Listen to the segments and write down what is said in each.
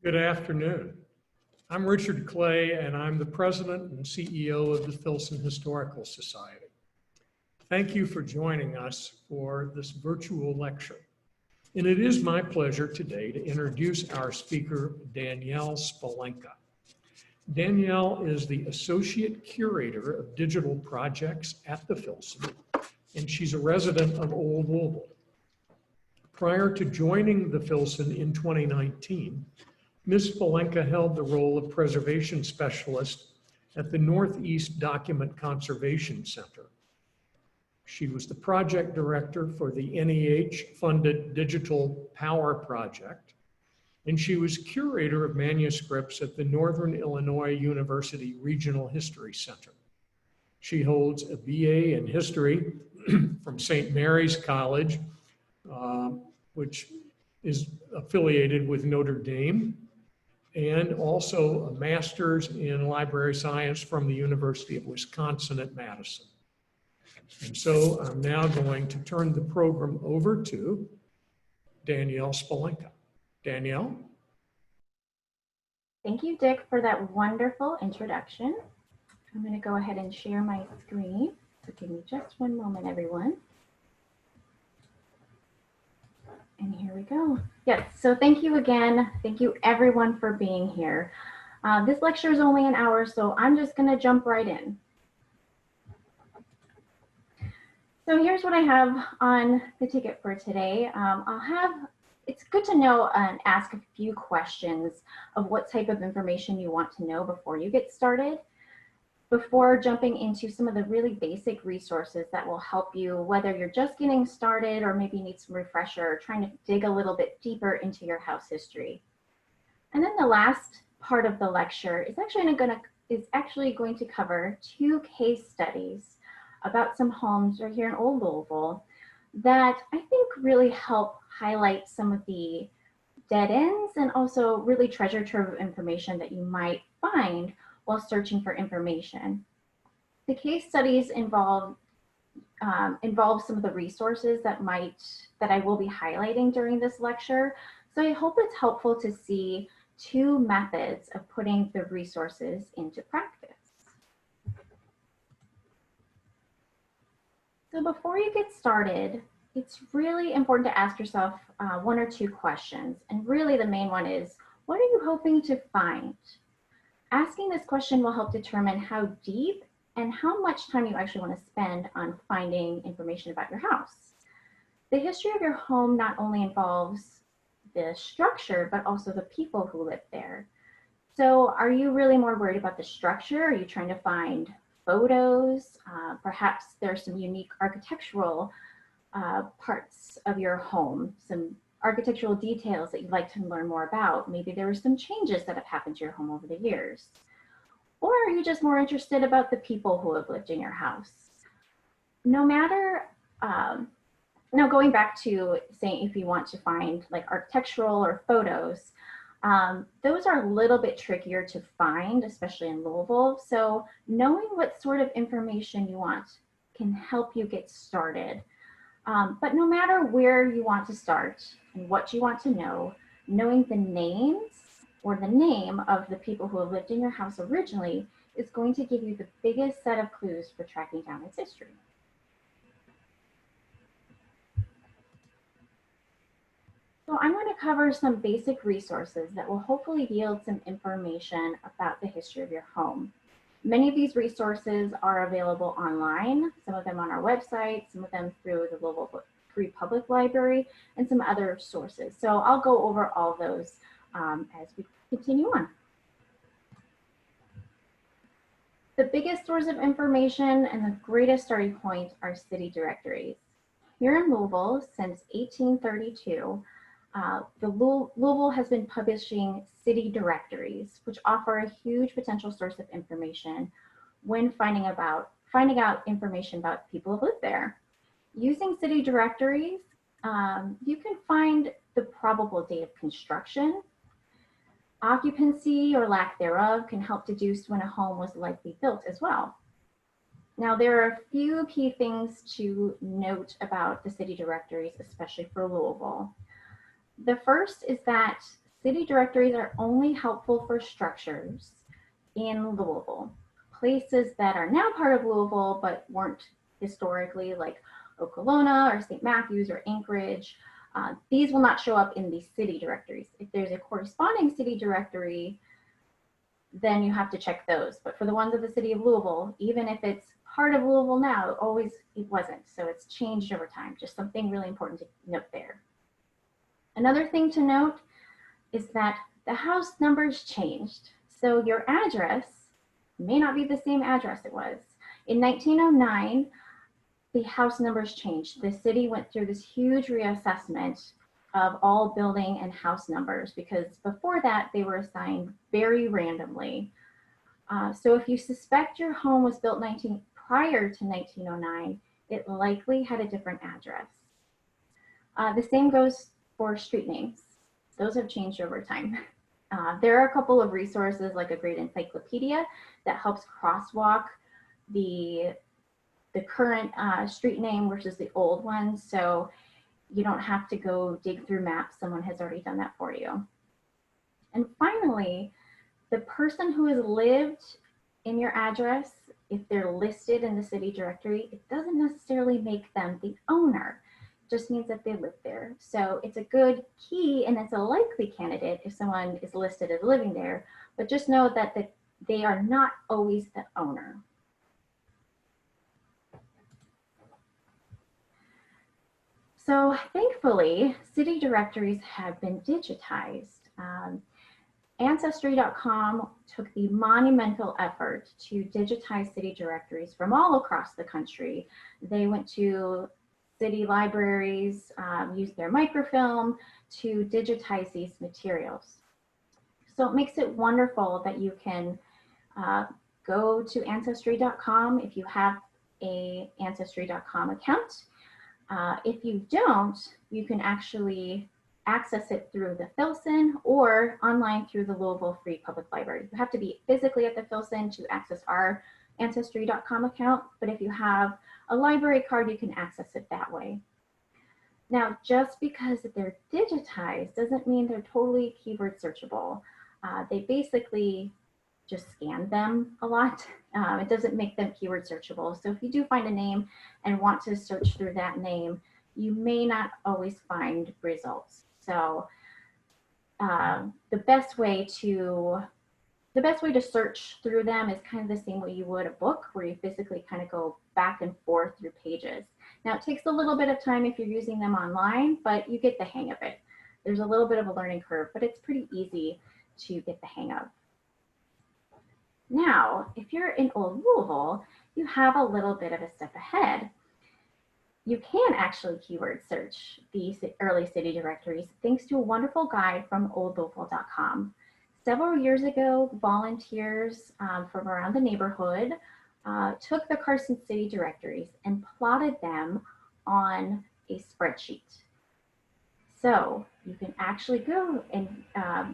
Good afternoon. I'm Richard Clay, and I'm the President and CEO of the Filson Historical Society. Thank you for joining us for this virtual lecture. And it is my pleasure today to introduce our speaker, Danielle Spalenka. Danielle is the Associate Curator of Digital Projects at the Filson, and she's a resident of Old Louisville. Prior to joining the Filson in 2019, Ms. Spalenka held the role of Preservation Specialist at the Northeast Document Conservation Center. She was the project director for the NEH-funded Digital POWRR project, and she was curator of manuscripts at the Northern Illinois University Regional History Center. She holds a BA in history from St. Mary's College, which is affiliated with Notre Dame, and also a master's in library science from the University of Wisconsin-Madison. And so I'm now going to turn the program over to Danielle Spalenka. Danielle? Thank you, Dick, for that wonderful introduction. I'm going to go ahead and share my screen. So give me just one moment, everyone. And here we go. Yes, so thank you again. Thank you everyone for being here. This lecture is only an hour, so I'm just gonna jump right in. So here's what I have on the ticket for today. It's good to know and ask a few questions of what type of information you want to know before you get started, before jumping into some of the really basic resources that will help you, whether you're just getting started or maybe need some refresher or trying to dig a little bit deeper into your house history. And then the last part of the lecture is actually going to cover 2 case studies about some homes right here in Old Louisville that I think really help highlight some of the dead ends and also really treasure trove of information that you might find while searching for information. The case studies involve some of the resources that I will be highlighting during this lecture. So I hope it's helpful to see 2 methods of putting the resources into practice. So before you get started, it's really important to ask yourself 1 or 2 questions. And really the main one is, what are you hoping to find? Asking this question will help determine how deep and how much time you actually want to spend on finding information about your house. The history of your home not only involves the structure, but also the people who live there. So are you really more worried about the structure? Are you trying to find photos? Perhaps there's some unique architectural parts of your home, some architectural details that you'd like to learn more about. Maybe there were some changes that have happened to your home over the years. Or are you just more interested about the people who have lived in your house? No matter, now going back to saying if you want to find like architectural or photos, those are a little bit trickier to find, especially in Louisville. So knowing what sort of information you want can help you get started. But no matter where you want to start and what you want to know, knowing the names or the name of the people who have lived in your house originally is going to give you the biggest set of clues for tracking down its history. So I'm going to cover some basic resources that will hopefully yield some information about the history of your home. Many of these resources are available online, some of them on our website, some of them through the Louisville Free Public Library, and some other sources. So I'll go over all those as we continue on. The biggest source of information and the greatest starting point are city directories. Here in Louisville, since 1832, Louisville has been publishing city directories, which offer a huge potential source of information when finding out information about people who live there. Using city directories, you can find the probable date of construction. Occupancy or lack thereof can help deduce when a home was likely built as well. Now, there are a few key things to note about the city directories, especially for Louisville. The first is that City directories are only helpful for structures in Louisville. Places that are now part of Louisville but weren't historically, like Okolona or St. Matthews or Anchorage, these will not show up in the city directories. If there's a corresponding city directory, then you have to check those. But for the ones of the city of Louisville, even if it's part of Louisville now, it wasn't. So it's changed over time. Just something really important to note there. Another thing to note is that the house numbers changed. So your address may not be the same address it was. In 1909, the house numbers changed. The city went through this huge reassessment of all building and house numbers because before that they were assigned very randomly. So if you suspect your home was built prior to 1909, it likely had a different address. The same goes for street names. Those have changed over time. There are a couple of resources like a great encyclopedia that helps crosswalk the current street name versus the old one. So you don't have to go dig through maps. Someone has already done that for you. And finally, the person who has lived in your address, if they're listed in the city directory, it doesn't necessarily make them the owner. It just means that they live there. So it's a good key and it's a likely candidate if someone is listed as living there, but just know that they are not always the owner. So thankfully, city directories have been digitized. Ancestry.com took the monumental effort to digitize city directories from all across the country. They went to city libraries, used their microfilm to digitize these materials. So it makes it wonderful that you can go to Ancestry.com if you have a Ancestry.com account. If you don't, you can actually access it through the Filson or online through the Louisville Free Public Library. You have to be physically at the Filson to access our Ancestry.com account, but if you have a library card, you can access it that way. Now, just because they're digitized doesn't mean they're totally keyword searchable. They basically just scan them a lot. It doesn't make them keyword searchable. So if you do find a name and want to search through that name, you may not always find results. So the best way to search through them is kind of the same way you would a book, where you physically kind of go back and forth through pages. Now it takes a little bit of time if you're using them online, but you get the hang of it. There's a little bit of a learning curve, but it's pretty easy to get the hang of. Now, if you're in Old Louisville, you have a little bit of a step ahead. You can actually keyword search these early city directories thanks to a wonderful guide from oldlouisville.com. Several years ago, volunteers from around the neighborhood took the Carson city directories and plotted them on a spreadsheet. So you can actually go and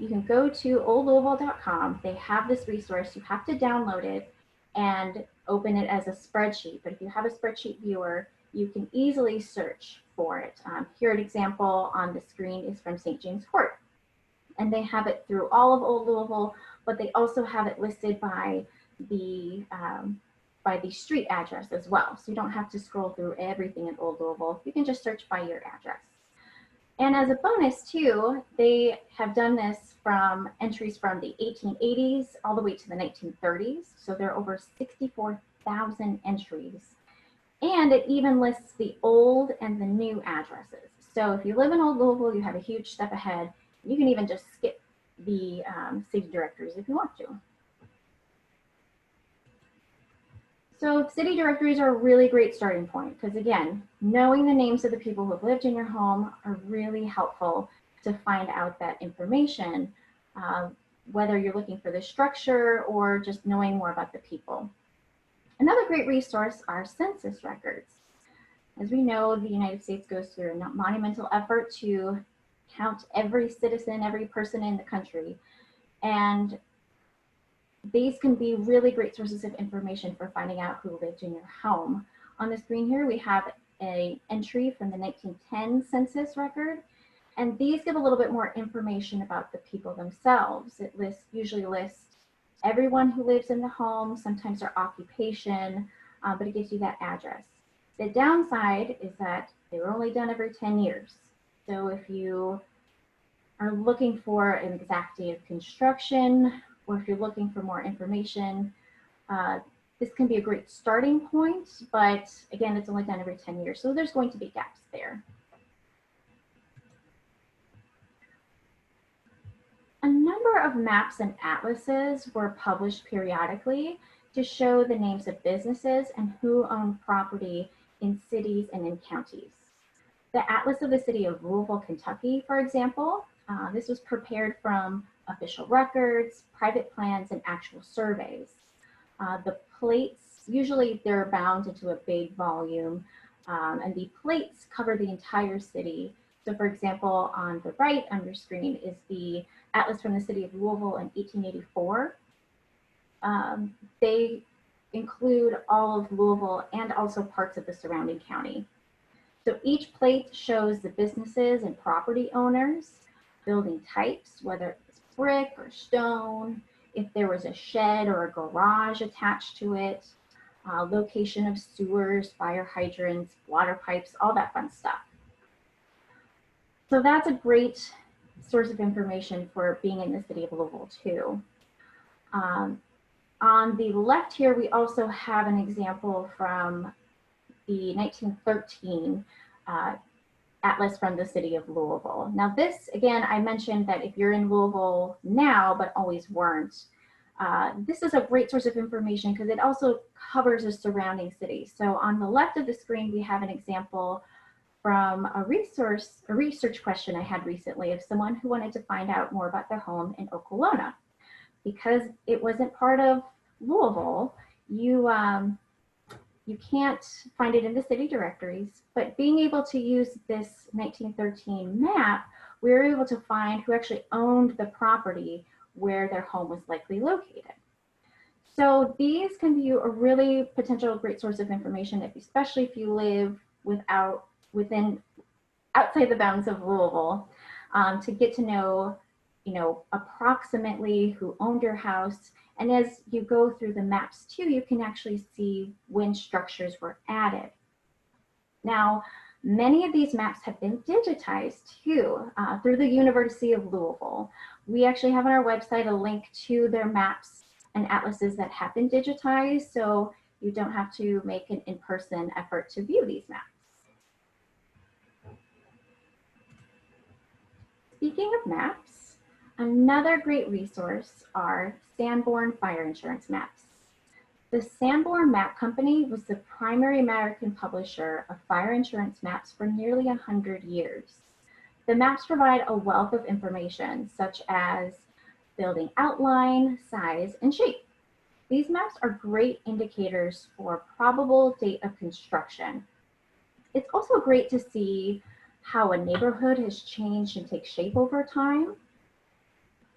you can go to oldlouisville.com. They have this resource. You have to download it and open it as a spreadsheet. But if you have a spreadsheet viewer, you can easily search for it. Here an example on the screen is from St. James Court. And they have it through all of Old Louisville, but they also have it listed by the street address as well. So you don't have to scroll through everything in Old Louisville. You can just search by your address. And as a bonus too, they have done this from entries from the 1880s all the way to the 1930s. So there are over 64,000 entries. And it even lists the old and the new addresses. So if you live in Old Louisville, you have a huge step ahead. You can even just skip the city directories if you want to. So city directories are a really great starting point because, again, knowing the names of the people who have lived in your home are really helpful to find out that information, whether you're looking for the structure or just knowing more about the people. Another great resource are census records. As we know, the United States goes through a monumental effort to count every citizen, every person in the country. And these can be really great sources of information for finding out who lived in your home. On the screen here, we have an entry from the 1910 census record. And these give a little bit more information about the people themselves. It usually lists everyone who lives in the home, sometimes their occupation, but it gives you that address. The downside is that they were only done every 10 years. So if you are looking for an exact date of construction, or if you're looking for more information, this can be a great starting point, but again, it's only done every 10 years. So there's going to be gaps there. A number of maps and atlases were published periodically to show the names of businesses and who owned property in cities and in counties. The Atlas of the City of Louisville, Kentucky, for example, this was prepared from official records, private plans, and actual surveys. The plates, usually they're bound into a big volume, and the plates cover the entire city. So for example, on the right on your screen is the Atlas from the City of Louisville in 1884. They include all of Louisville and also parts of the surrounding county. So each plate shows the businesses and property owners, building types, whether it's brick or stone, if there was a shed or a garage attached to it, location of sewers, fire hydrants, water pipes, all that fun stuff. So that's a great source of information for being in the city of Louisville too. On the left here, we also have an example from the 1913 Atlas from the City of Louisville. Now this, again, I mentioned that if you're in Louisville now, but always weren't, this is a great source of information because it also covers the surrounding cities. So on the left of the screen, we have an example from a research question I had recently of someone who wanted to find out more about their home in Okolona. Because it wasn't part of Louisville, you can't find it in the city directories, but being able to use this 1913 map, we were able to find who actually owned the property where their home was likely located. So these can be a really potential great source of information, especially if you live outside the bounds of Louisville, to get to know, approximately who owned your house. And as you go through the maps too, you can actually see when structures were added. Now, many of these maps have been digitized too through the University of Louisville. We actually have on our website a link to their maps and atlases that have been digitized, so you don't have to make an in-person effort to view these maps. Speaking of maps, another great resource are Sanborn fire insurance maps. The Sanborn Map Company was the primary American publisher of fire insurance maps for nearly 100 years. The maps provide a wealth of information, such as building outline, size, and shape. These maps are great indicators for probable date of construction. It's also great to see how a neighborhood has changed and takes shape over time.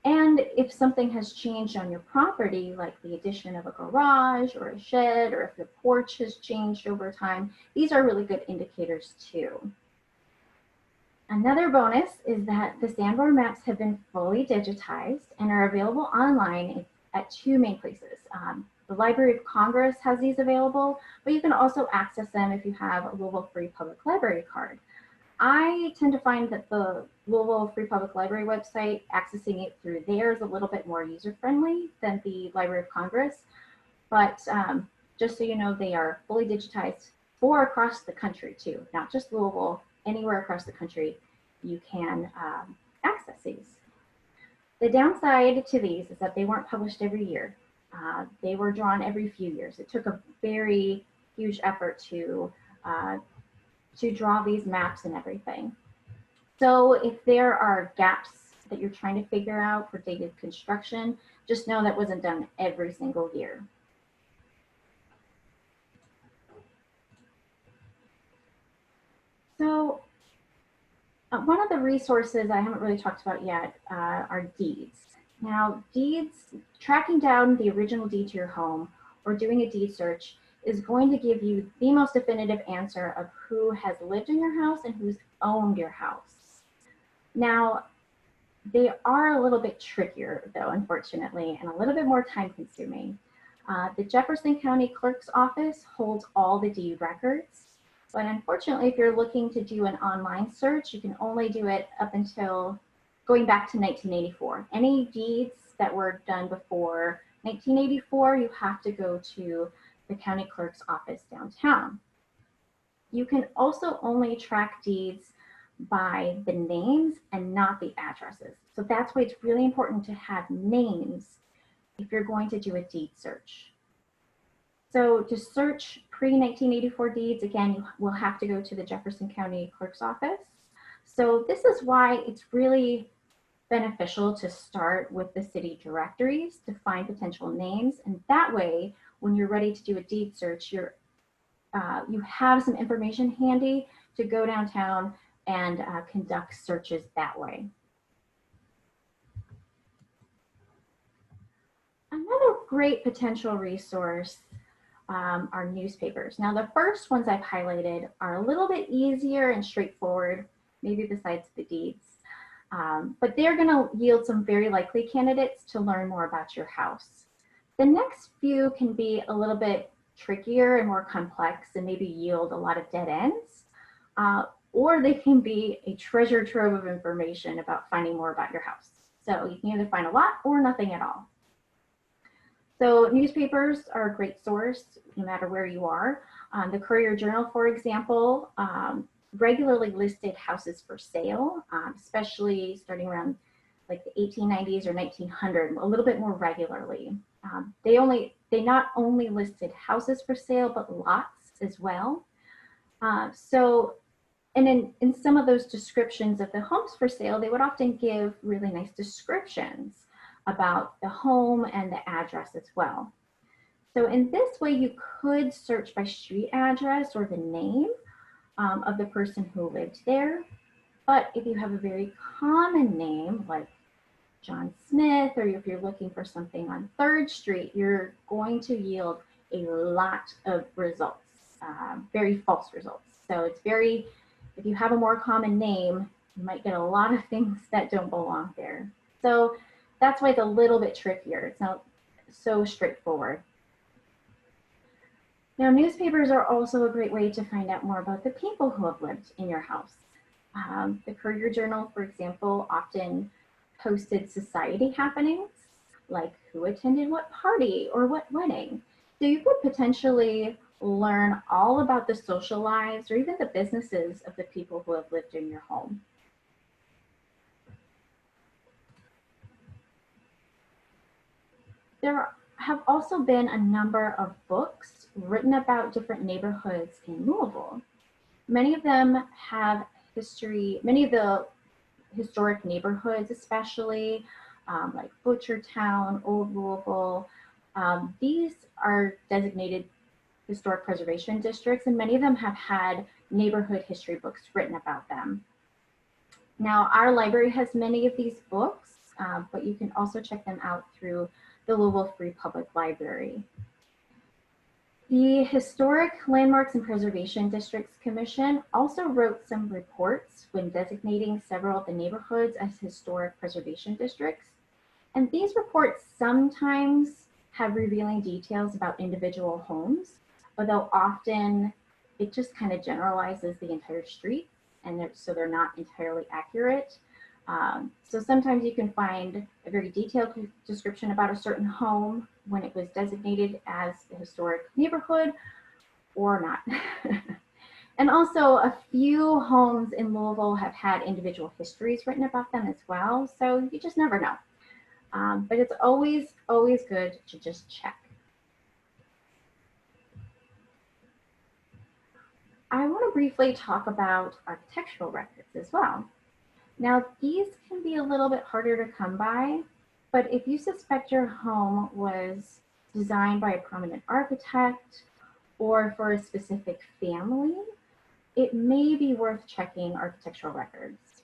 And if something has changed on your property, like the addition of a garage or a shed, or if the porch has changed over time, these are really good indicators too. Another bonus is that the Sanborn maps have been fully digitized and are available online at two main places. The Library of Congress has these available, but you can also access them if you have a Louisville Free Public Library card. I tend to find that the Louisville Free Public Library website, accessing it through there is a little bit more user-friendly than the Library of Congress. But just so you know, they are fully digitized for across the country too, not just Louisville, anywhere across the country you can access these. The downside to these is that they weren't published every year. They were drawn every few years. It took a very huge effort to draw these maps and everything. So if there are gaps that you're trying to figure out for dated construction, just know that wasn't done every single year. So one of the resources I haven't really talked about yet are deeds. Now, deeds, tracking down the original deed to your home or doing a deed search is going to give you the most definitive answer of who has lived in your house and who's owned your house. Now, they are a little bit trickier though, unfortunately, and a little bit more time consuming. The Jefferson County Clerk's Office holds all the deed records, but unfortunately, if you're looking to do an online search, you can only do it up until going back to 1984. Any deeds that were done before 1984, you have to go to the county clerk's office downtown. You can also only track deeds by the names and not the addresses. So that's why it's really important to have names if you're going to do a deed search. So to search pre-1984 deeds, again, you will have to go to the Jefferson County Clerk's Office. So this is why it's really beneficial to start with the city directories to find potential names. And that way, when you're ready to do a deed search, you have some information handy to go downtown and conduct searches that way. Another great potential resource are newspapers. Now, the first ones I've highlighted are a little bit easier and straightforward, maybe besides the deeds, but they're going to yield some very likely candidates to learn more about your house. The next few can be a little bit trickier and more complex and maybe yield a lot of dead ends, or they can be a treasure trove of information about finding more about your house. So you can either find a lot or nothing at all. So newspapers are a great source no matter where you are. The Courier-Journal, for example, regularly listed houses for sale, especially starting around like the 1890s or 1900, a little bit more regularly. They not only listed houses for sale, but lots as well. And in some of those descriptions of the homes for sale, they would often give really nice descriptions about the home and the address as well. So in this way, you could search by street address or the name of the person who lived there. But if you have a very common name like John Smith, or if you're looking for something on 3rd Street, you're going to yield a lot of results, very false results. So it's if you have a more common name, you might get a lot of things that don't belong there. So that's why it's a little bit trickier. It's not so straightforward. Now, newspapers are also a great way to find out more about the people who have lived in your house. The Courier-Journal, for example, often posted society happenings, like who attended what party or what wedding. So you could potentially learn all about the social lives or even the businesses of the people who have lived in your home. There have also been a number of books written about different neighborhoods in Louisville. Many of them have history, many of the historic neighborhoods especially, like Butchertown, Old Louisville, these are designated historic preservation districts, and many of them have had neighborhood history books written about them. Now, our library has many of these books, but you can also check them out through the Louisville Free Public Library. The Historic Landmarks and Preservation Districts Commission also wrote some reports when designating several of the neighborhoods as historic preservation districts. And these reports sometimes have revealing details about individual homes, although often it just kind of generalizes the entire street, and so they're not entirely accurate. So sometimes you can find a very detailed description about a certain home when it was designated as a historic neighborhood or not. And also a few homes in Louisville have had individual histories written about them as well. So you just never know. But it's always good to just check. I want to briefly talk about architectural records as well. Now, these can be a little bit harder to come by, but if you suspect your home was designed by a prominent architect or for a specific family, it may be worth checking architectural records.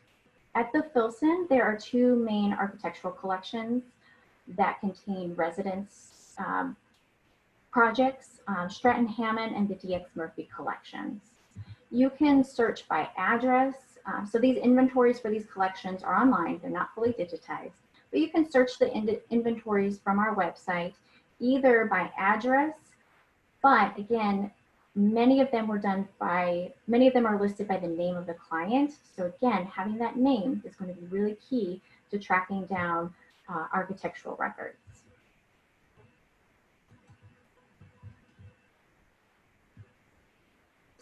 At the Filson, there are 2 main architectural collections that contain residence projects, Stratton Hammond and the DX Murphy collections. You can search by address So these inventories for these collections are online. They're not fully digitized, but you can search the inventories from our website either by address, but again, many of them are listed by the name of the client. So again, having that name is going to be really key to tracking down architectural records.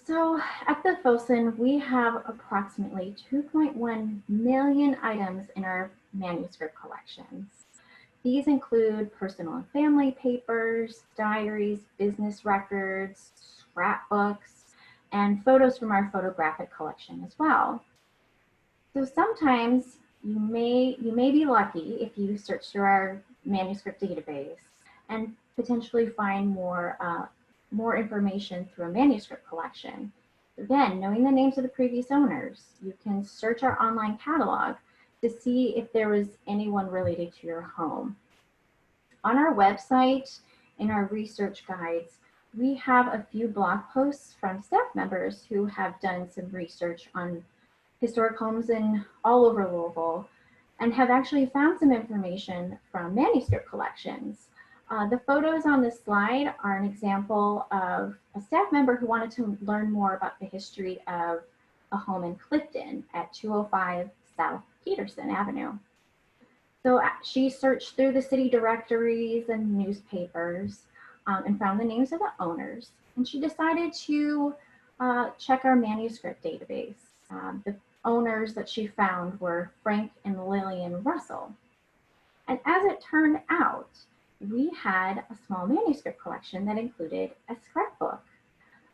So at the Filson, we have approximately 2.1 million items in our manuscript collections. These include personal and family papers, diaries, business records, scrapbooks, and photos from our photographic collection as well. So sometimes you may be lucky if you search through our manuscript database and potentially find more information through a manuscript collection. Again, knowing the names of the previous owners, you can search our online catalog to see if there was anyone related to your home. On our website, in our research guides, we have a few blog posts from staff members who have done some research on historic homes in all over Louisville and have actually found some information from manuscript collections. The photos on this slide are an example of a staff member who wanted to learn more about the history of a home in Clifton at 205 South Peterson Avenue. So she searched through the city directories and newspapers and found the names of the owners. And she decided to check our manuscript database. The owners that she found were Frank and Lillian Russell. And as it turned out, we had a small manuscript collection that included a scrapbook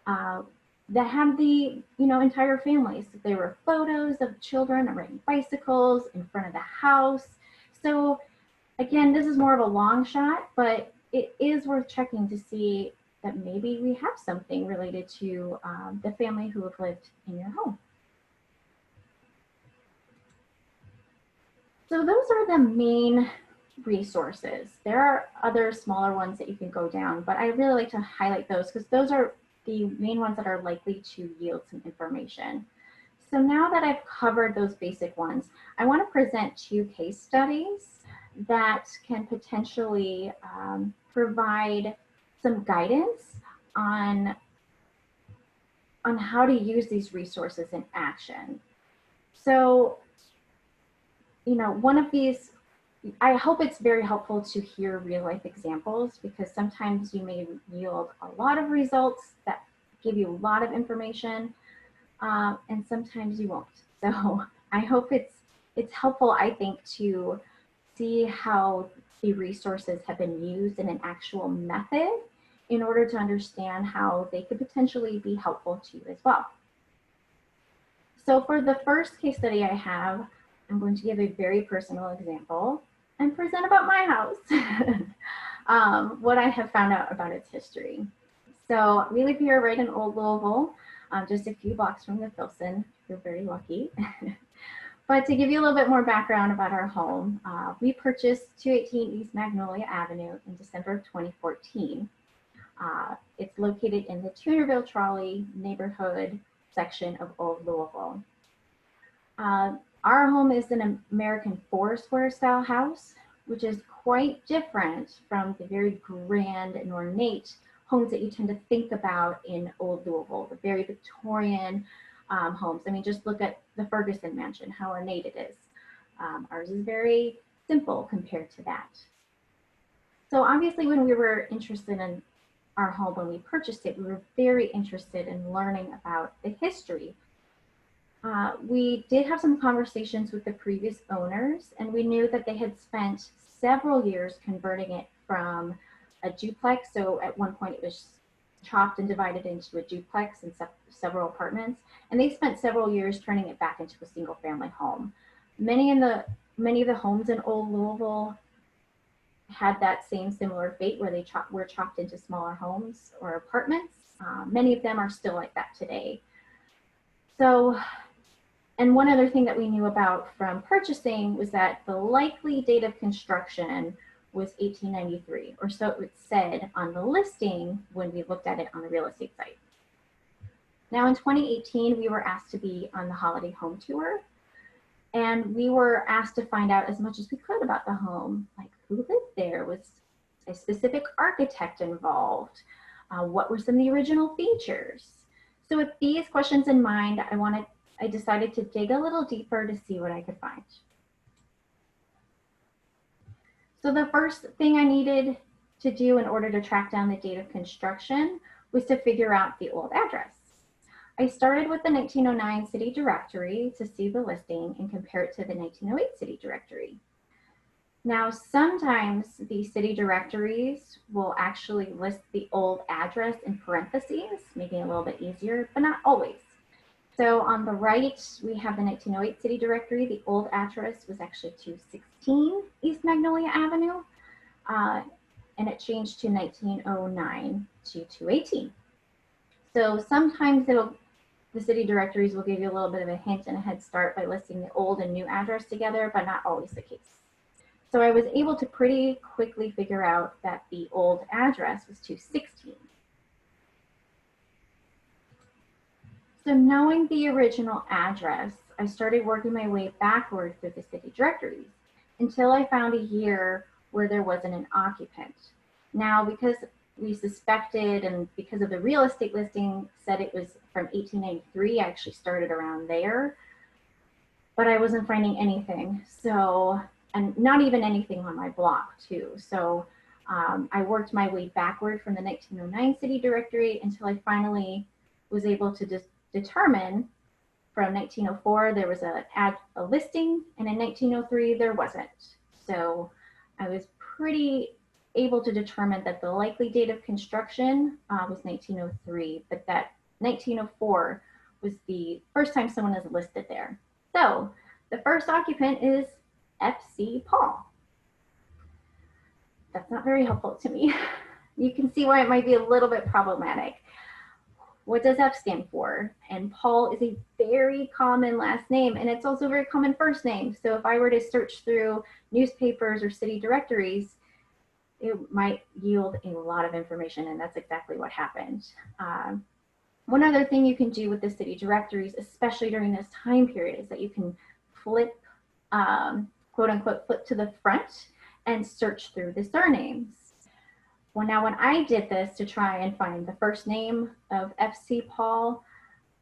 that had the entire family. So there were photos of children riding bicycles in front of the house. So again, this is more of a long shot, but it is worth checking to see that maybe we have something related to the family who have lived in your home. So those are the main resources. There are other smaller ones that you can go down, but I really like to highlight those because those are the main ones that are likely to yield some information. So now that I've covered those basic ones, I want to present 2 case studies that can potentially provide some guidance on how to use these resources in action. So, one of these, I hope it's very helpful to hear real life examples because sometimes you may yield a lot of results that give you a lot of information and sometimes you won't. So I hope it's helpful, I think, to see how the resources have been used in an actual method in order to understand how they could potentially be helpful to you as well. So for the first case study I have, I'm going to give a very personal example and present about my house, what I have found out about its history. So we live here right in Old Louisville, just a few blocks from the Filson. We're very lucky. But to give you a little bit more background about our home, we purchased 218 East Magnolia Avenue in December of 2014. It's located in the Tunerville Trolley neighborhood section of Old Louisville. Our home is an American four-square style house, which is quite different from the very grand and ornate homes that you tend to think about in Old Louisville, the very Victorian homes. I mean, just look at the Ferguson mansion, how ornate it is. Ours is very simple compared to that. So obviously when we were interested in our home, when we purchased it, we were very interested in learning about the history. We did have some conversations with the previous owners, and we knew that they had spent several years converting it from a duplex. So at one point it was chopped and divided into a duplex and several apartments, and they spent several years turning it back into a single family home. Many of the homes in Old Louisville had that same similar fate where they were chopped into smaller homes or apartments. Many of them are still like that today. So, and one other thing that we knew about from purchasing was that the likely date of construction was 1893, or so it said on the listing when we looked at it on the real estate site. Now in 2018, we were asked to be on the holiday home tour, and we were asked to find out as much as we could about the home, like who lived there, was a specific architect involved, what were some of the original features. So with these questions in mind, I decided to dig a little deeper to see what I could find. So the first thing I needed to do in order to track down the date of construction was to figure out the old address. I started with the 1909 city directory to see the listing and compare it to the 1908 city directory. Now, sometimes the city directories will actually list the old address in parentheses, making it a little bit easier, but not always. So on the right, we have the 1908 city directory. The old address was actually 216 East Magnolia Avenue, and it changed to 1909 to 218. So sometimes the city directories will give you a little bit of a hint and a head start by listing the old and new address together, but not always the case. So I was able to pretty quickly figure out that the old address was 216. So knowing the original address, I started working my way backward through the city directories until I found a year where there wasn't an occupant. Now, because we suspected, and because of the real estate listing said it was from 1893, I actually started around there, but I wasn't finding anything. So, and not even anything on my block too. So I worked my way backward from the 1909 city directory until I finally was able to determine from 1904 there was a listing, and in 1903 there wasn't. So I was pretty able to determine that the likely date of construction was 1903, but that 1904 was the first time someone is listed there. So the first occupant is F.C. Paul. That's not very helpful to me. You can see why it might be a little bit problematic. What does F stand for? And Paul is a very common last name, and it's also a very common first name. So if I were to search through newspapers or city directories, it might yield a lot of information, and that's exactly what happened. One other thing you can do with the city directories, especially during this time period, is that you can flip, quote unquote, flip to the front and search through the surnames. Well, now when I did this to try and find the first name of F.C. Paul,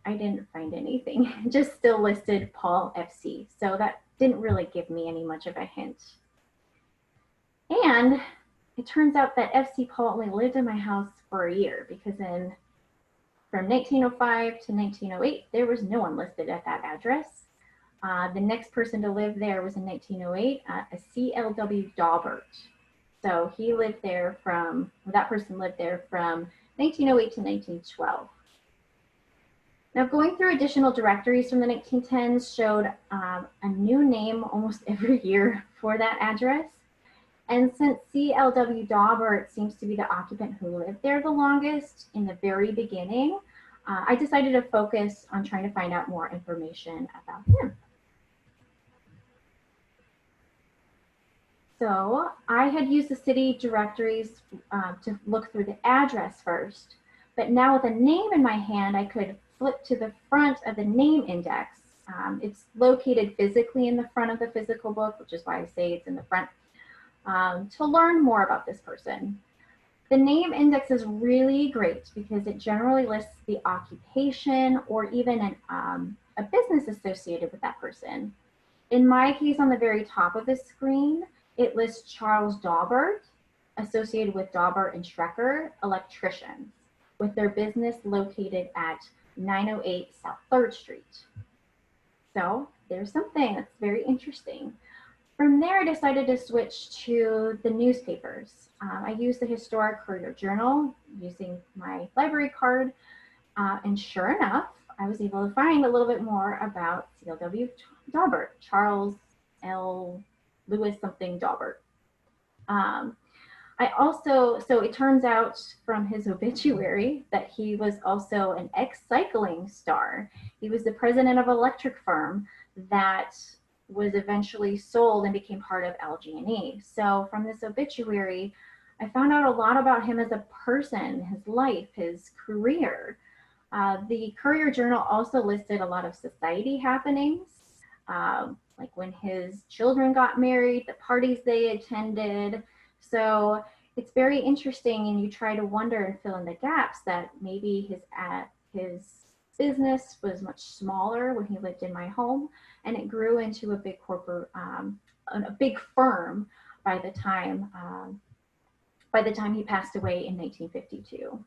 I didn't find anything. It just still listed Paul F.C. So that didn't really give me any much of a hint. And it turns out that F.C. Paul only lived in my house for a year, because from 1905 to 1908, there was no one listed at that address. The next person to live there was in 1908, a C.L.W. Daubert. So he lived there that person lived there from 1908 to 1912. Now, going through additional directories from the 1910s showed a new name almost every year for that address. And since C.L.W. Daubert seems to be the occupant who lived there the longest in the very beginning, I decided to focus on trying to find out more information about him. So I had used the city directories to look through the address first, but now with a name in my hand, I could flip to the front of the name index. It's located physically in the front of the physical book, which is why I say it's in the front, to learn more about this person. The name index is really great because it generally lists the occupation or even a business associated with that person. In my case, on the very top of the screen, it lists Charles Daubert, associated with Daubert and Schrecker, electricians, with their business located at 908 South 3rd Street. So there's something that's very interesting. From there, I decided to switch to the newspapers. I used the Historic Courier Journal using my library card, and sure enough, I was able to find a little bit more about C.L.W. Daubert, Charles L. Lewis something Daubert. So it turns out from his obituary that he was also an ex-cycling star. He was the president of an electric firm that was eventually sold and became part of LG&E. So from this obituary, I found out a lot about him as a person, his life, his career. The Courier Journal also listed a lot of society happenings, like when his children got married, the parties they attended. So it's very interesting, and you try to wonder and fill in the gaps that maybe his business was much smaller when he lived in my home, and it grew into a big corporate, a big firm by the time he passed away in 1952.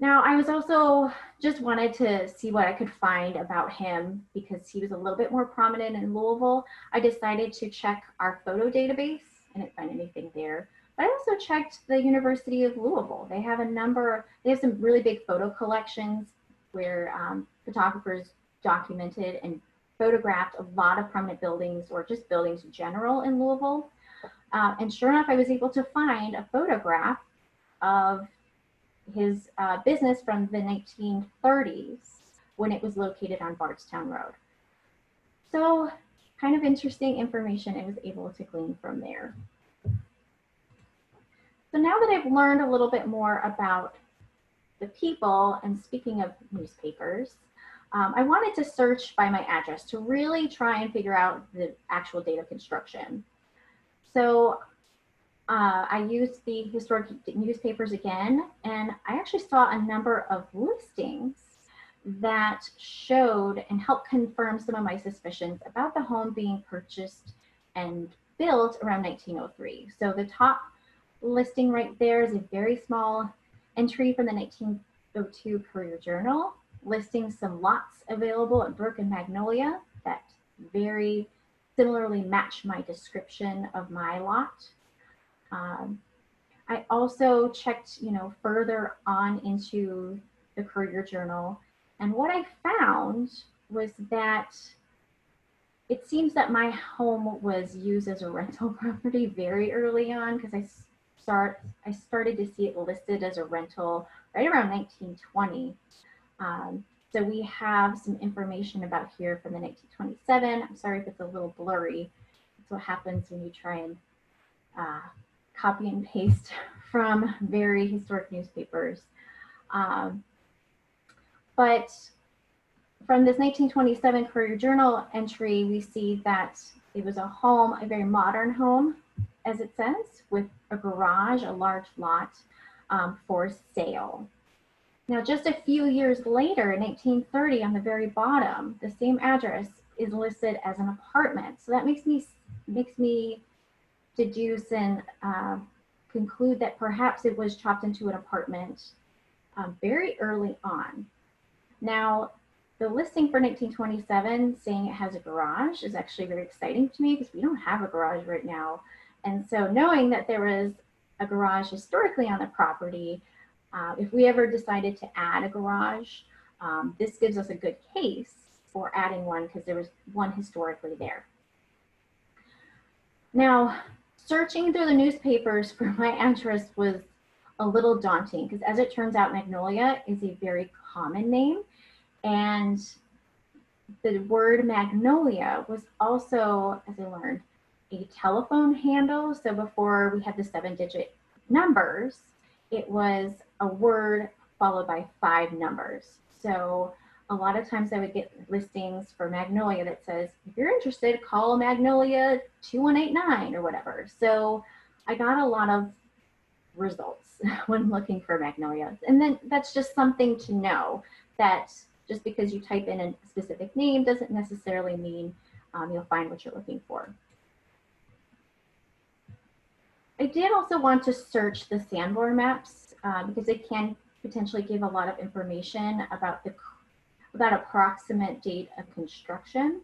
Now, I was also just wanted to see what I could find about him because he was a little bit more prominent in Louisville. I decided to check our photo database. I didn't find anything there. But I also checked the University of Louisville. They have some really big photo collections where photographers documented and photographed a lot of prominent buildings or just buildings in general in Louisville. And sure enough, I was able to find a photograph of his business from the 1930s when it was located on Bardstown Road. So kind of interesting information I was able to glean from there. So now that I've learned a little bit more about the people, and speaking of newspapers, I wanted to search by my address to really try and figure out the actual date of construction. So I used the historic newspapers again, and I actually saw a number of listings that showed and helped confirm some of my suspicions about the home being purchased and built around 1903. So the top listing right there is a very small entry from the 1902 Courier Journal, listing some lots available at Brook and Magnolia that very similarly match my description of my lot. I also checked, further on into the Courier Journal, and what I found was that it seems that my home was used as a rental property very early on, because I started to see it listed as a rental right around 1920. So we have some information about here from the 1927. I'm sorry if it's a little blurry. That's what happens when you try and copy and paste from very historic newspapers. But from this 1927 Courier Journal entry, we see that it was a home, a very modern home, as it says, with a garage, a large lot for sale. Now, just a few years later, in 1830, on the very bottom, the same address is listed as an apartment. So that makes me deduce and conclude that perhaps it was chopped into an apartment very early on. Now, the listing for 1927 saying it has a garage is actually very exciting to me because we don't have a garage right now. And so knowing that there was a garage historically on the property, if we ever decided to add a garage, this gives us a good case for adding one because there was one historically there. Now, searching through the newspapers for my address was a little daunting because, as it turns out, Magnolia is a very common name, and the word Magnolia was also, as I learned, a telephone handle. So before we had the 7-digit numbers, it was a word followed by 5 numbers. So a lot of times I would get listings for Magnolia that says, if you're interested, call Magnolia 2189 or whatever. So I got a lot of results when looking for Magnolia. And then that's just something to know, that just because you type in a specific name doesn't necessarily mean you'll find what you're looking for. I did also want to search the Sanborn Maps because they can potentially give a lot of information about approximate date of construction.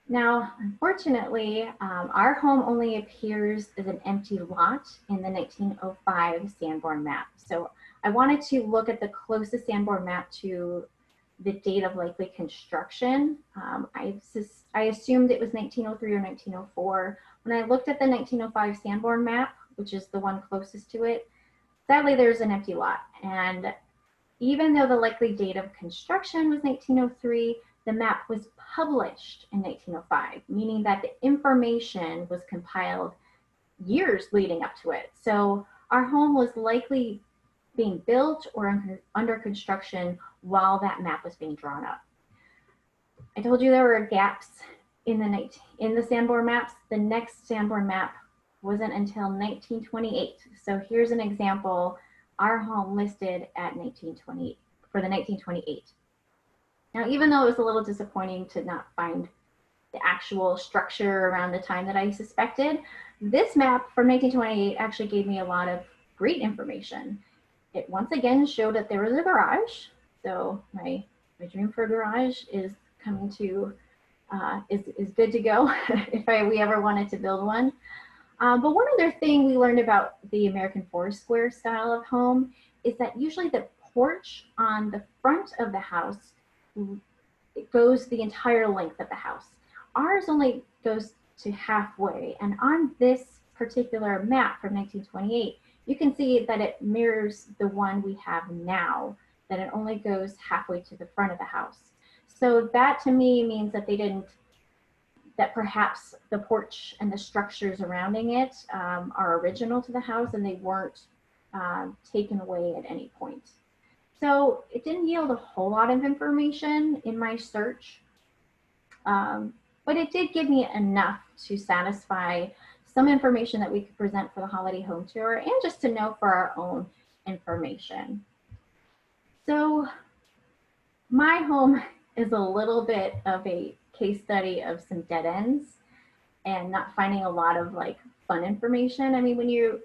Now, unfortunately, our home only appears as an empty lot in the 1905 Sanborn Map. So I wanted to look at the closest Sanborn Map to the date of likely construction. I assumed it was 1903 or 1904. When I looked at the 1905 Sanborn Map, which is the one closest to it, sadly there's an empty lot. And even though the likely date of construction was 1903, the map was published in 1905, meaning that the information was compiled years leading up to it. So our home was likely being built or under construction while that map was being drawn up. I told you there were gaps in the Sanborn Maps. The next Sanborn Map wasn't until 1928. So here's an example, our home listed at 1928 for the 1928. Now, even though it was a little disappointing to not find the actual structure around the time that I suspected, this map from 1928 actually gave me a lot of great information. It once again showed that there was a garage. So my dream for a garage is coming to, is good to go if we ever wanted to build one. But one other thing we learned about the American Forest Square style of home is that usually the porch on the front of the house, it goes the entire length of the house. Ours only goes to halfway, and on this particular map from 1928, you can see that it mirrors the one we have now, that it only goes halfway to the front of the house. So that to me means that that perhaps the porch and the structures surrounding it are original to the house and they weren't taken away at any point. So it didn't yield a whole lot of information in my search, but it did give me enough to satisfy some information that we could present for the holiday home tour and just to know for our own information. So my home is a little bit of a case study of some dead ends and not finding a lot of like fun information. I mean, when you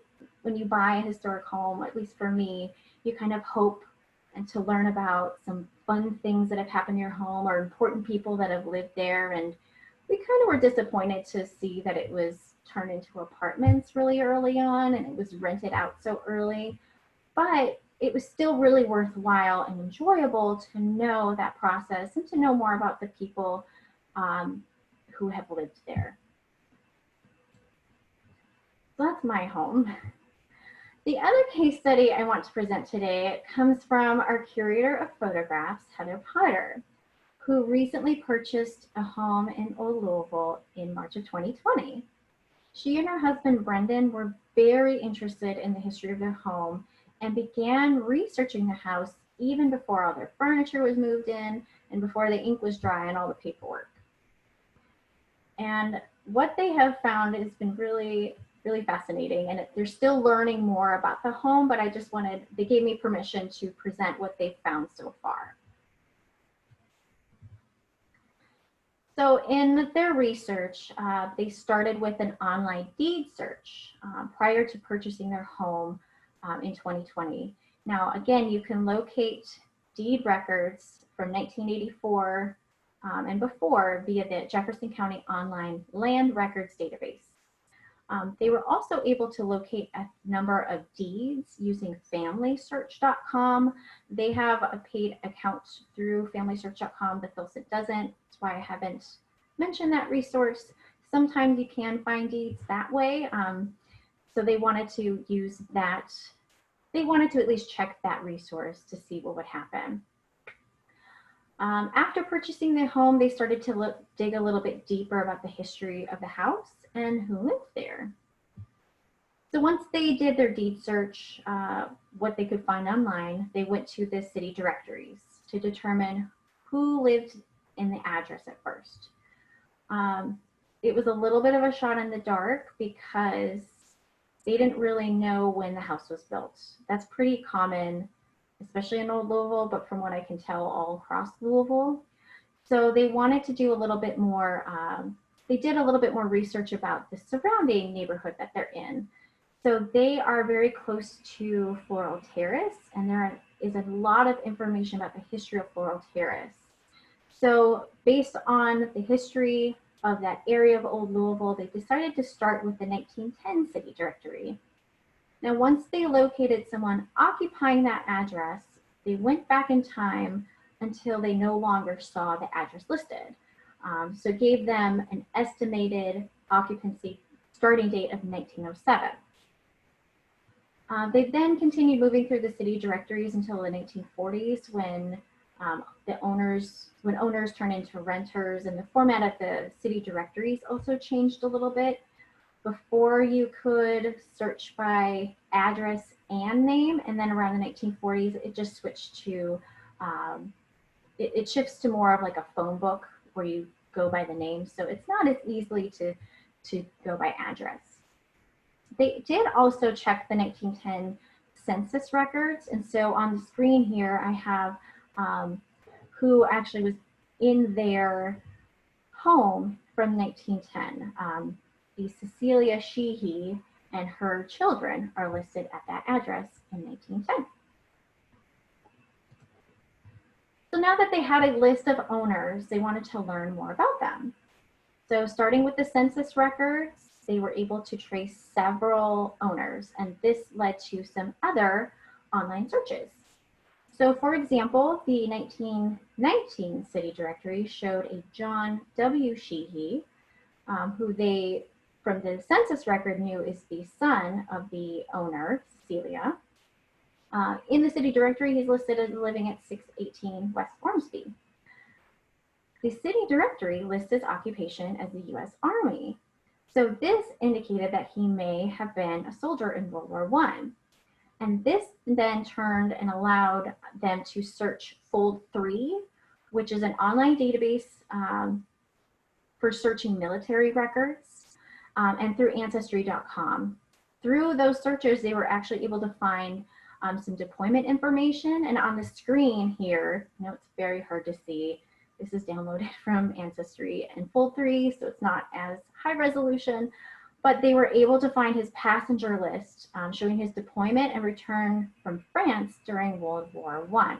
buy a historic home, at least for me, you kind of hope and to learn about some fun things that have happened in your home or important people that have lived there. And we kind of were disappointed to see that it was turned into apartments really early on and it was rented out so early, but it was still really worthwhile and enjoyable to know that process and to know more about the people who have lived there. So that's my home. The other case study I want to present today comes from our curator of photographs, Heather Potter, who recently purchased a home in Old Louisville in March of 2020. She and her husband, Brendan, were very interested in the history of their home and began researching the house even before all their furniture was moved in and before the ink was dry and all the paperwork. And what they have found has been really fascinating, and they're still learning more about the home, but they gave me permission to present what they've found so far. So in their research, they started with an online deed search prior to purchasing their home in 2020. Now, again, you can locate deed records from 1984 and before via the Jefferson County Online Land Records Database. They were also able to locate a number of deeds using FamilySearch.com. They have a paid account through FamilySearch.com, but Filson doesn't. That's why I haven't mentioned that resource. Sometimes you can find deeds that way. So they wanted to use that. They wanted to at least check that resource to see what would happen. After purchasing the home, they started to dig a little bit deeper about the history of the house and who lived there. So once they did their deed search, what they could find online, they went to the city directories to determine who lived in the address at first. It was a little bit of a shot in the dark because they didn't really know when the house was built. That's pretty common, especially in Old Louisville, but from what I can tell, all across Louisville. So they wanted to do a little bit more, they did a little bit more research about the surrounding neighborhood that they're in. So they are very close to Floral Terrace, and there is a lot of information about the history of Floral Terrace. So based on the history of that area of Old Louisville, they decided to start with the 1910 city directory. Now, once they located someone occupying that address, they went back in time until they no longer saw the address listed. So it gave them an estimated occupancy starting date of 1907. They then continued moving through the city directories until the 1940s when owners turned into renters, and the format of the city directories also changed a little bit. Before you could search by address and name, and then around the 1940s, it just switched to, it shifts to more of like a phone book where you go by the name. So it's not as easily to go by address. They did also check the 1910 census records. And so on the screen here, I have who actually was in their home from 1910. The Cecilia Sheehy and her children are listed at that address in 1910. So now that they had a list of owners, they wanted to learn more about them. So starting with the census records, they were able to trace several owners, and this led to some other online searches. So for example, the 1919 city directory showed a John W. Sheehy, who they, from the census record, knew is the son of the owner, Cecilia. In the city directory, he's listed as living at 618 West Ormsby. The city directory lists his occupation as the U.S. Army. So this indicated that he may have been a soldier in World War I. And this then turned and allowed them to search Fold 3, which is an online database for searching military records, and through Ancestry.com. Through those searches, they were actually able to find some deployment information. And on the screen here, I know it's very hard to see. This is downloaded from Ancestry and Fold 3, so it's not as high resolution, but they were able to find his passenger list showing his deployment and return from France during World War I.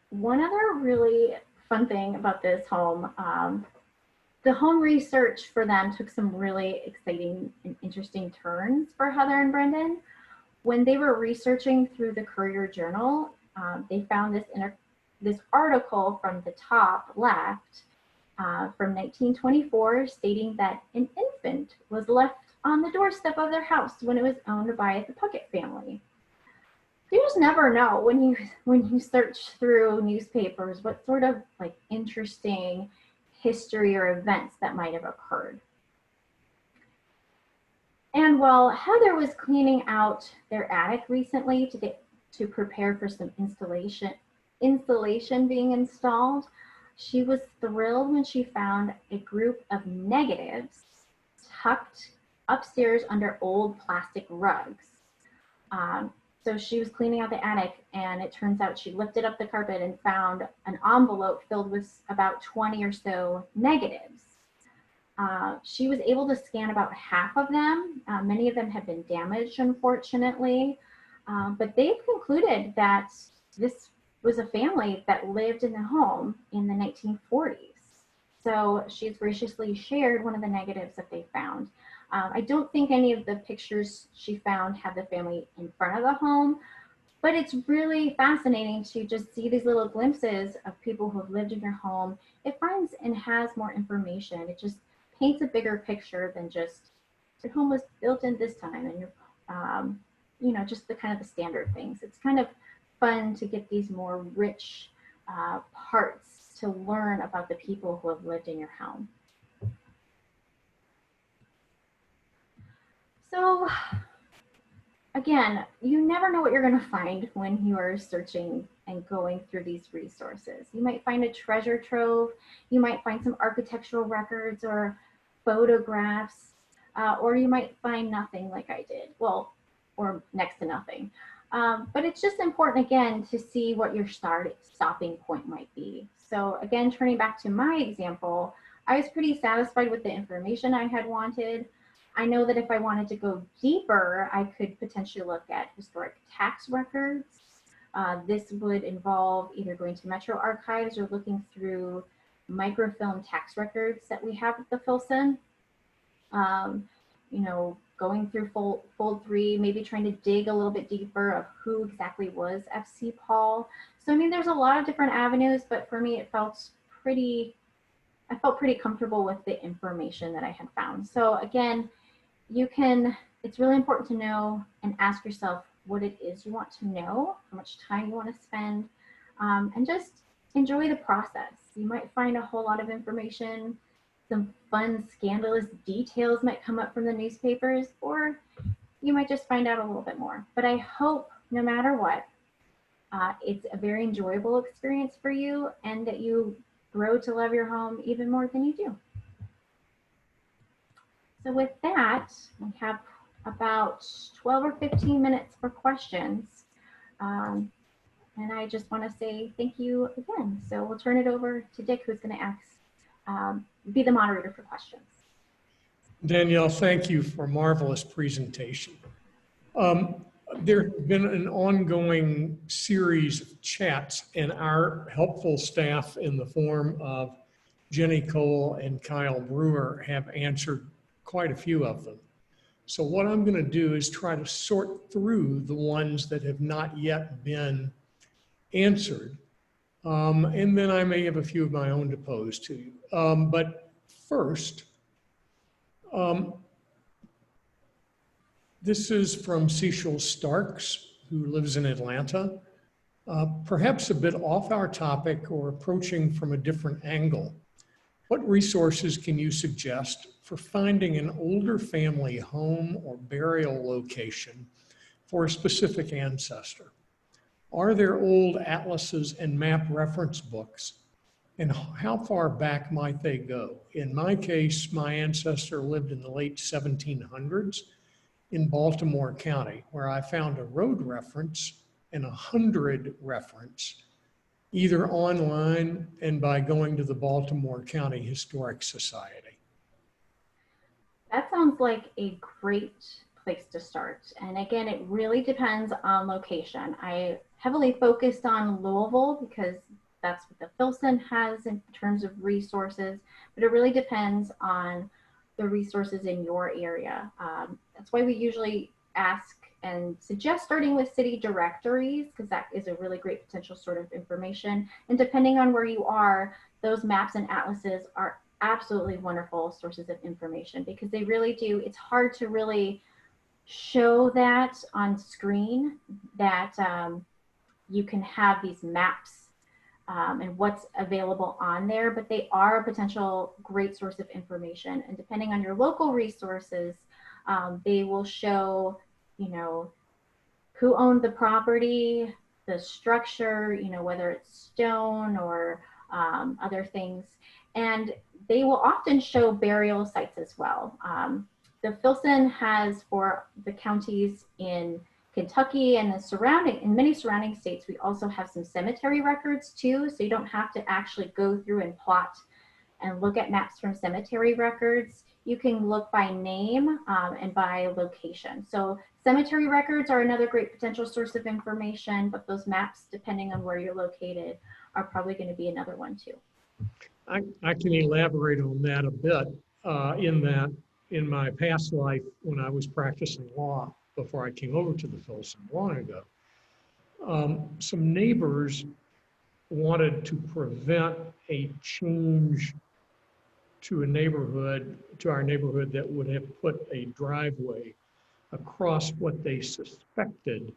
One other really fun thing about this home, the home research for them took some really exciting and interesting turns for Heather and Brendan. When they were researching through the Courier Journal, they found this article from the top left from 1924 stating that an infant was left on the doorstep of their house when it was owned by the Puckett family. You just never know when you search through newspapers what sort of like interesting history or events that might have occurred. And while Heather was cleaning out their attic recently to prepare for some insulation being installed, she was thrilled when she found a group of negatives tucked upstairs under old plastic rugs. So she was cleaning out the attic, and it turns out she lifted up the carpet and found an envelope filled with about 20 or so negatives. She was able to scan about half of them. Many of them had been damaged, unfortunately, but they've concluded that this was a family that lived in the home in the 1940s. So she's graciously shared one of the negatives that they found. I don't think any of the pictures she found have the family in front of the home, but it's really fascinating to just see these little glimpses of people who have lived in your home. It finds and has more information. It just paints a bigger picture than just your home was built in this time and your, just the kind of the standard things. It's kind of fun to get these more rich parts to learn about the people who have lived in your home. So again, you never know what you're going to find when you are searching and going through these resources. You might find a treasure trove, you might find some architectural records or photographs, or you might find nothing like I did, well, or next to nothing. But it's just important, again, to see what your stopping point might be. So again, turning back to my example, I was pretty satisfied with the information I had wanted. I know that if I wanted to go deeper, I could potentially look at historic tax records. This would involve either going to Metro archives or looking through microfilm tax records that we have at the Filson. Going through fold 3, maybe trying to dig a little bit deeper of who exactly was FC Paul. So I mean, there's a lot of different avenues, but for me, I felt pretty comfortable with the information that I had found. So again, it's really important to know and ask yourself what it is you want to know, how much time you want to spend, and just enjoy the process. You might find a whole lot of information. Some fun, scandalous details might come up from the newspapers, or you might just find out a little bit more. But I hope, no matter what, it's a very enjoyable experience for you and that you grow to love your home even more than you do. So with that, we have about 12 or 15 minutes for questions. And I just want to say thank you again. So we'll turn it over to Dick, who's going to be the moderator for questions. Danielle, thank you for a marvelous presentation. There has been an ongoing series of chats, and our helpful staff in the form of Jenny Cole and Kyle Brewer have answered quite a few of them. So what I'm going to do is try to sort through the ones that have not yet been answered. And then I may have a few of my own to pose to you. But first, this is from Cecil Starks, who lives in Atlanta. Perhaps a bit off our topic or approaching from a different angle. What resources can you suggest for finding an older family home or burial location for a specific ancestor? Are there old atlases and map reference books? And how far back might they go? In my case, my ancestor lived in the late 1700s in Baltimore County, where I found a road reference and a 100 reference, either online and by going to the Baltimore County Historic Society. That sounds like a great place to start. And again, it really depends on location. I heavily focused on Louisville because that's what the Filson has in terms of resources, but it really depends on the resources in your area. That's why we usually ask and suggest starting with city directories, because that is a really great potential sort of information. And depending on where you are, those maps and atlases are absolutely wonderful sources of information because they really do. It's hard to really show that on screen that you can have these maps and what's available on there, but they are a potential great source of information. And depending on your local resources, they will show, you know, who owned the property, the structure, you know, whether it's stone or other things. And they will often show burial sites as well. The Filson has, for the counties in Kentucky and in many surrounding states, we also have some cemetery records too. So you don't have to actually go through and plot and look at maps from cemetery records. You can look by name and by location. So cemetery records are another great potential source of information, but those maps, depending on where you're located, are probably going to be another one too. I can elaborate on that a bit in my past life when I was practicing law before I came over to the Filson long ago. Some neighbors wanted to prevent a change to our neighborhood that would have put a driveway across what they suspected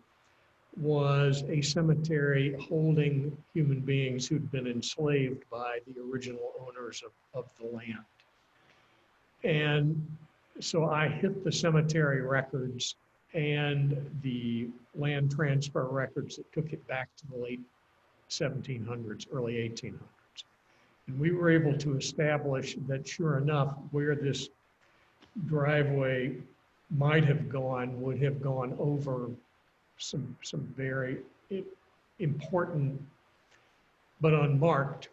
was a cemetery holding human beings who'd been enslaved by the original owners of the land. And so I hit the cemetery records and the land transfer records that took it back to the late 1700s, early 1800s. And we were able to establish that sure enough, where this driveway might have gone, would have gone over some very important but unmarked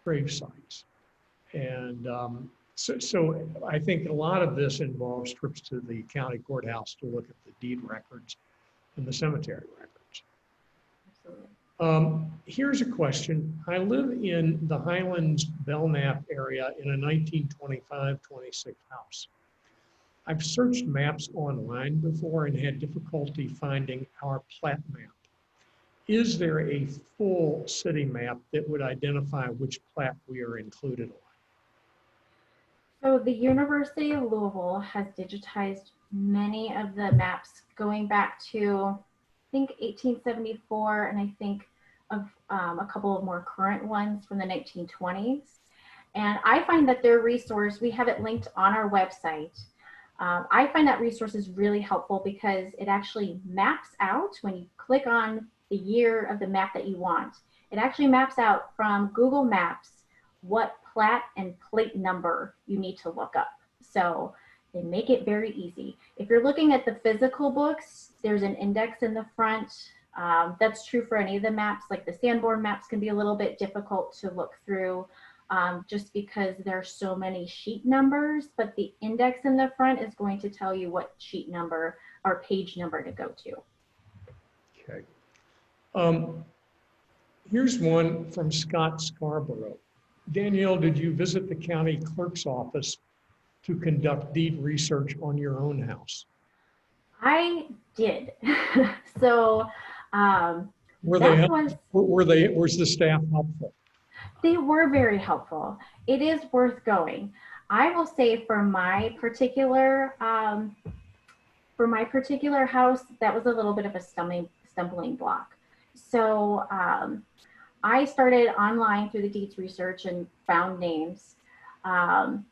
grave sites. And so I think a lot of this involves trips to the county courthouse to look at the deed records and the cemetery records. Absolutely. Here's a question. I live in the Highlands Belknap area in a 1925-26 house. I've searched maps online before and had difficulty finding our plat map. Is there a full city map that would identify which plat we are included on? So the University of Louisville has digitized many of the maps going back to, I think, 1874, and I think of a couple of more current ones from the 1920s. And I find that their resource, we have it linked on our website. I find that resource is really helpful because it actually maps out when you click on the year of the map that you want. It actually maps out from Google Maps what plat and plate number you need to look up. So they make it very easy. If you're looking at the physical books, there's an index in the front. That's true for any of the maps, like the Sanborn Maps can be a little bit difficult to look through just because there are so many sheet numbers, but the index in the front is going to tell you what sheet number or page number to go to. Okay. Here's one from Scott Scarborough. Danielle, did you visit the county clerk's office to conduct deed research on your own house? I did. So was the staff helpful? They were very helpful. It is worth going. I will say for my particular house, that was a little bit of a stumbling block. So I started online through the deeds research and found names. And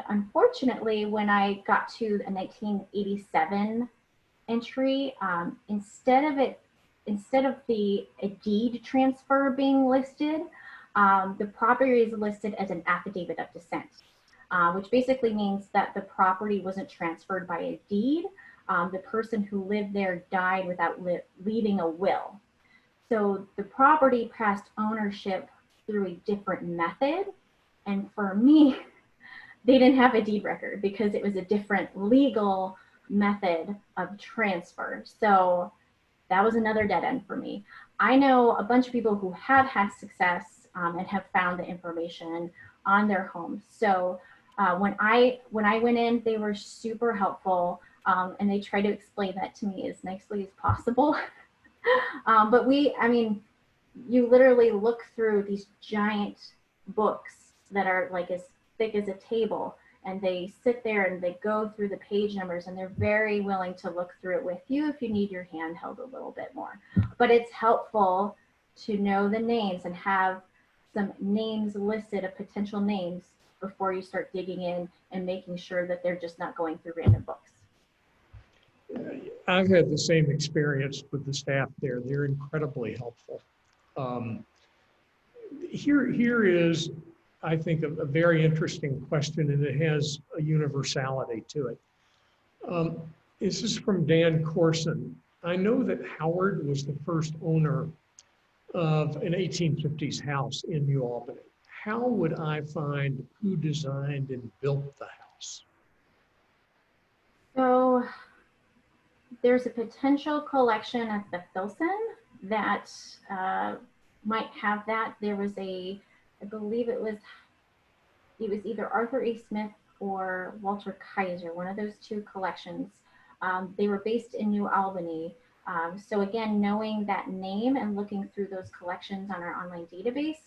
unfortunately, when I got to a 1987 entry, instead of a deed transfer being listed, the property is listed as an affidavit of descent, which basically means that the property wasn't transferred by a deed. The person who lived there died without leaving a will. So the property passed ownership through a different method. And for me, they didn't have a deed record because it was a different legal method of transfer. So that was another dead end for me. I know a bunch of people who have had success and have found the information on their homes. So when I went in, they were super helpful and they tried to explain that to me as nicely as possible. But you literally look through these giant books that are like as thick as a table, and they sit there and they go through the page numbers, and they're very willing to look through it with you if you need your hand held a little bit more. But it's helpful to know the names and have some names listed of potential names before you start digging in and making sure that they're just not going through random books. I've had the same experience with the staff there. They're incredibly helpful. Here is, I think, a very interesting question, and it has a universality to it. This is from Dan Corson. I know that Howard was the first owner of an 1850s house in New Albany. How would I find who designed and built the house? So there's a potential collection at the Filson that might have that. There was I believe it was either Arthur A. Smith or Walter Kaiser, one of those two collections. They were based in New Albany. So again, knowing that name and looking through those collections on our online database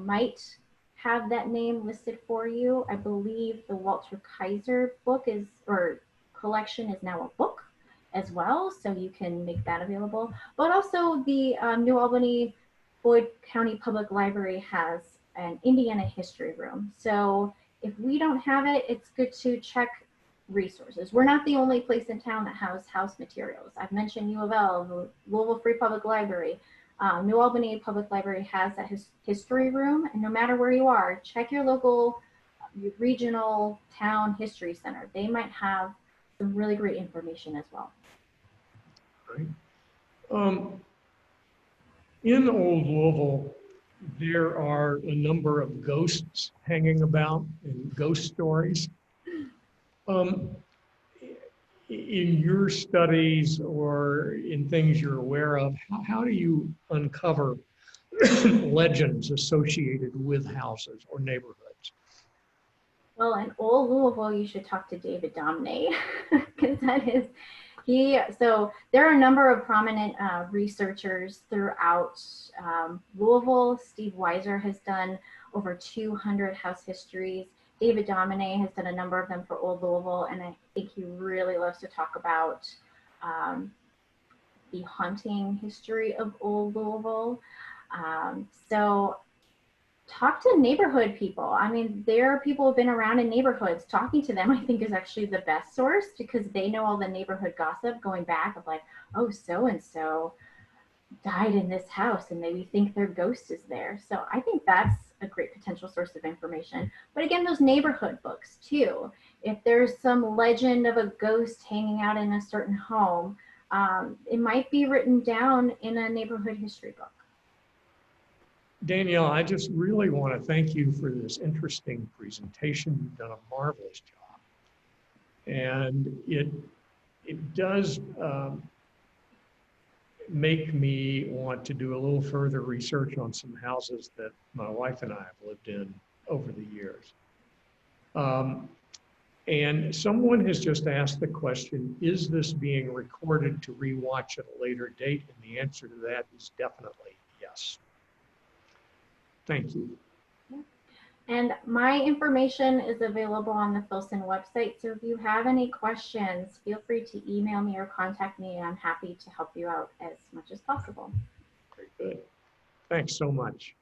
might have that name listed for you. I believe the Walter Kaiser collection is now a book as well, so you can make that available. But also the New Albany Boyd County Public Library has an Indiana history room. So if we don't have it, it's good to check resources. We're not the only place in town that has house materials. I've mentioned U of L, the Louisville Free Public Library. New Albany Public Library has that history room, and no matter where you are, check your local regional town history center. They might have some really great information as well. Right. In Old Louisville, there are a number of ghosts hanging about and ghost stories. In your studies or in things you're aware of, how do you uncover legends associated with houses or neighborhoods? Well, in Old Louisville, you should talk to David Domney because that is, so there are a number of prominent researchers throughout Louisville. Steve Weiser has done over 200 house histories. David Domney has done a number of them for Old Louisville, and I think he really loves to talk about the hunting history of Old Louisville. So talk to neighborhood people. I mean, there are people who've been around in neighborhoods. Talking to them, I think, is actually the best source because they know all the neighborhood gossip going back of like, oh, so-and-so died in this house and we think their ghost is there. So I think that's a great potential source of information. But again, those neighborhood books too. If there's some legend of a ghost hanging out in a certain home, it might be written down in a neighborhood history book. Danielle, I just really want to thank you for this interesting presentation. You've done a marvelous job. And it does make me want to do a little further research on some houses that my wife and I have lived in over the years. And someone has just asked the question, is this being recorded to rewatch at a later date? And the answer to that is definitely yes. Thank you. And my information is available on the Filson website. So if you have any questions, feel free to email me or contact me, and I'm happy to help you out as much as possible. Very good. Thanks so much.